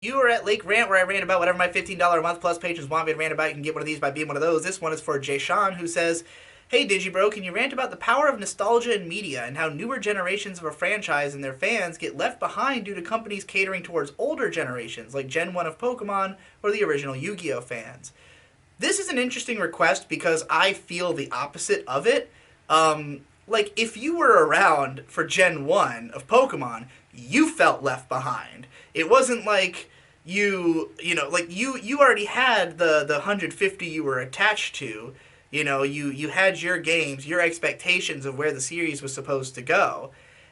You are at Lake Rant, where I rant about whatever my $15 a month plus patrons want me to rant about. You can get one of these by being one of those. This one is for Jay Sean, who says, "Hey Digibro, can you rant about the power of nostalgia in media and how newer generations of a franchise and their fans get left behind due to companies catering towards older generations, like Gen 1 of Pokemon or the original Yu-Gi-Oh fans?" This is an interesting request because I feel the opposite of it. Like, if you were around for Gen 1 of Pokemon, you felt left behind. It wasn't like you already had the 150 you were attached to. You had your games, your expectations of where the series was supposed to go.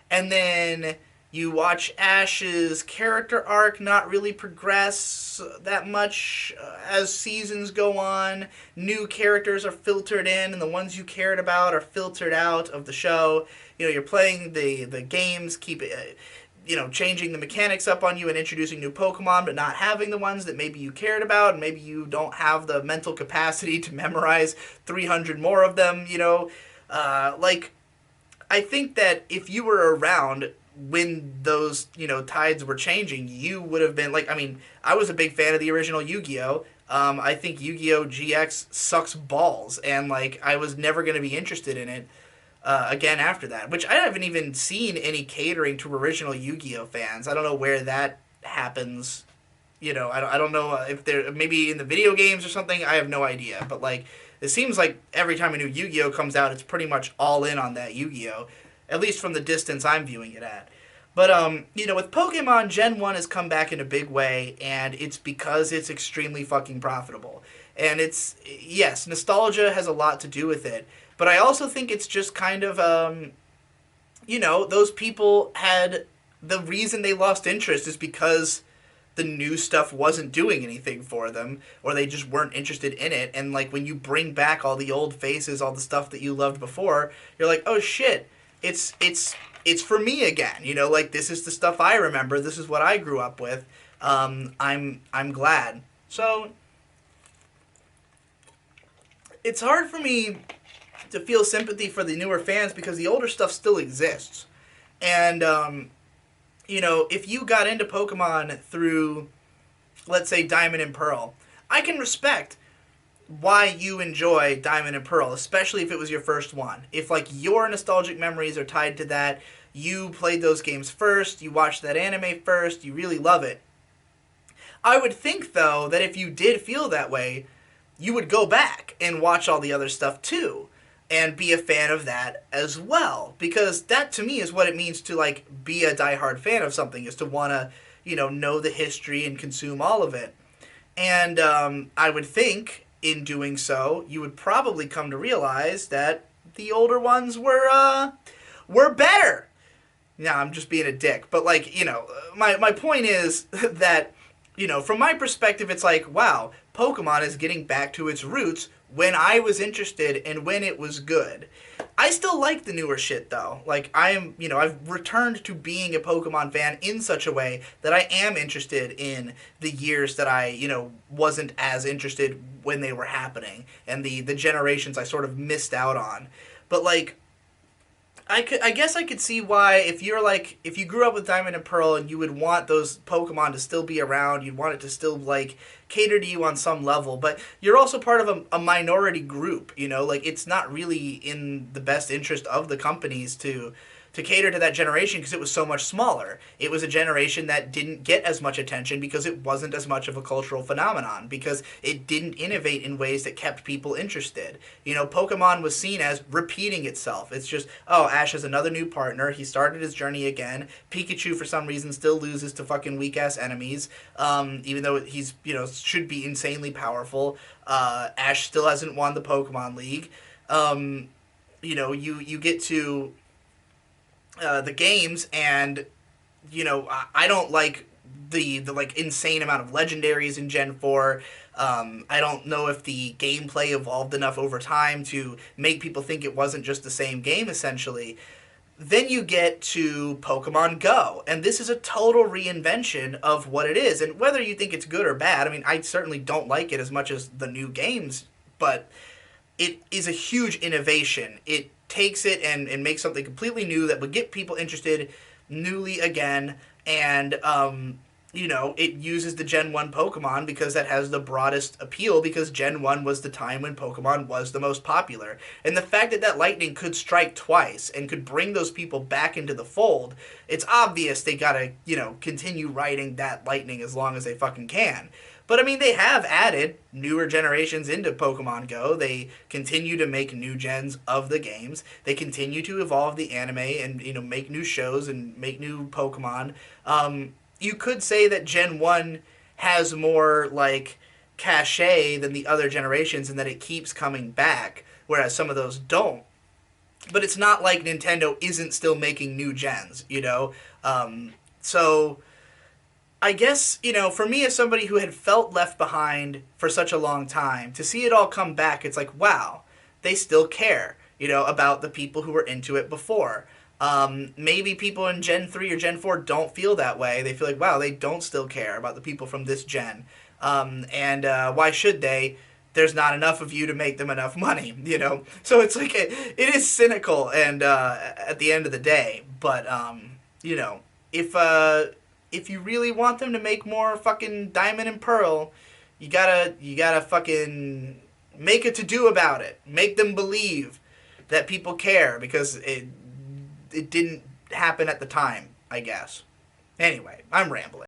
And then you watch Ash's character arc not really progress that much as seasons go on. New characters are filtered in, and the ones you cared about are filtered out of the show. You're playing the games, changing the mechanics up on you and introducing new Pokemon, but not having the ones that maybe you cared about, and maybe you don't have the mental capacity to memorize 300 more of them. Like, I think that if you were around when those tides were changing, you would have been like. I mean, I was a big fan of the original Yu-Gi-Oh. I think Yu-Gi-Oh GX sucks balls, and like I was never going to be interested in it again after that. Which I haven't even seen any catering to original Yu-Gi-Oh fans. I don't know where that happens. I don't know if they're maybe in the video games or something. I have no idea. But like, it seems like every time a new Yu-Gi-Oh comes out, it's pretty much all in on that Yu-Gi-Oh. At least from the distance I'm viewing it at. But with Pokemon, Gen 1 has come back in a big way, and it's because it's extremely fucking profitable. And it's, yes, nostalgia has a lot to do with it. But I also think it's just kind of, those people had, the reason they lost interest is because the new stuff wasn't doing anything for them, or they just weren't interested in it. And like, when you bring back all the old faces, all the stuff that you loved before, you're like, oh shit, it's for me again. Like, this is the stuff I remember. This is what I grew up with. I'm glad. So it's hard for me to feel sympathy for the newer fans because the older stuff still exists. And if you got into Pokemon through, let's say, Diamond and Pearl, I can respect why you enjoy Diamond and Pearl, especially if it was your first one. If like your nostalgic memories are tied to that, you played those games first, you watched that anime first, you really love it. I would think though that if you did feel that way, you would go back and watch all the other stuff too and be a fan of that as well, because that to me is what it means to like be a diehard fan of something, is to want to know the history and consume all of it. And I would think in doing so, you would probably come to realize that the older ones were better. Now I'm just being a dick, but like my point is that from my perspective, it's like, wow, Pokemon is getting back to its roots when I was interested and when it was good. I still like the newer shit though. Like, I've returned to being a Pokemon fan in such a way that I am interested in the years that I, wasn't as interested when they were happening, and the generations I sort of missed out on. But like, I guess I could see why, if you grew up with Diamond and Pearl and you would want those Pokemon to still be around, you'd want it to still like cater to you on some level, but you're also part of a minority group. Like, it's not really in the best interest of the companies to cater to that generation because it was so much smaller. It was a generation that didn't get as much attention because it wasn't as much of a cultural phenomenon, because it didn't innovate in ways that kept people interested. Pokemon was seen as repeating itself. It's just, oh, Ash has another new partner. He started his journey again. Pikachu, for some reason, still loses to fucking weak-ass enemies, even though he's, should be insanely powerful. Ash still hasn't won the Pokemon League. You get to the games, and I don't like the like insane amount of legendaries in Gen 4. I don't know if the gameplay evolved enough over time to make people think it wasn't just the same game, essentially. Then you get to Pokemon Go, and this is a total reinvention of what it is. And whether you think it's good or bad, I mean, I certainly don't like it as much as the new games, but it is a huge innovation. It takes it and makes something completely new that would get people interested newly again. And it uses the Gen 1 Pokemon because that has the broadest appeal, because Gen 1 was the time when Pokemon was the most popular. And the fact that that lightning could strike twice and could bring those people back into the fold, it's obvious they gotta, continue riding that lightning as long as they fucking can. But I mean, they have added newer generations into Pokemon Go. They continue to make new gens of the games. They continue to evolve the anime and make new shows and make new Pokemon. You could say that Gen 1 has more like cachet than the other generations and that it keeps coming back, whereas some of those don't. But it's not like Nintendo isn't still making new gens. So I guess, for me as somebody who had felt left behind for such a long time, to see it all come back, it's like, wow, they still care, about the people who were into it before. Maybe people in Gen 3 or Gen 4 don't feel that way. They feel like, wow, they don't still care about the people from this gen. And why should they? There's not enough of you to make them enough money. So it's like, it is cynical and at the end of the day. But, if you really want them to make more fucking Diamond and Pearl, you gotta fucking make a to-do about it. Make them believe that people care, because it didn't happen at the time, I guess. Anyway, I'm rambling.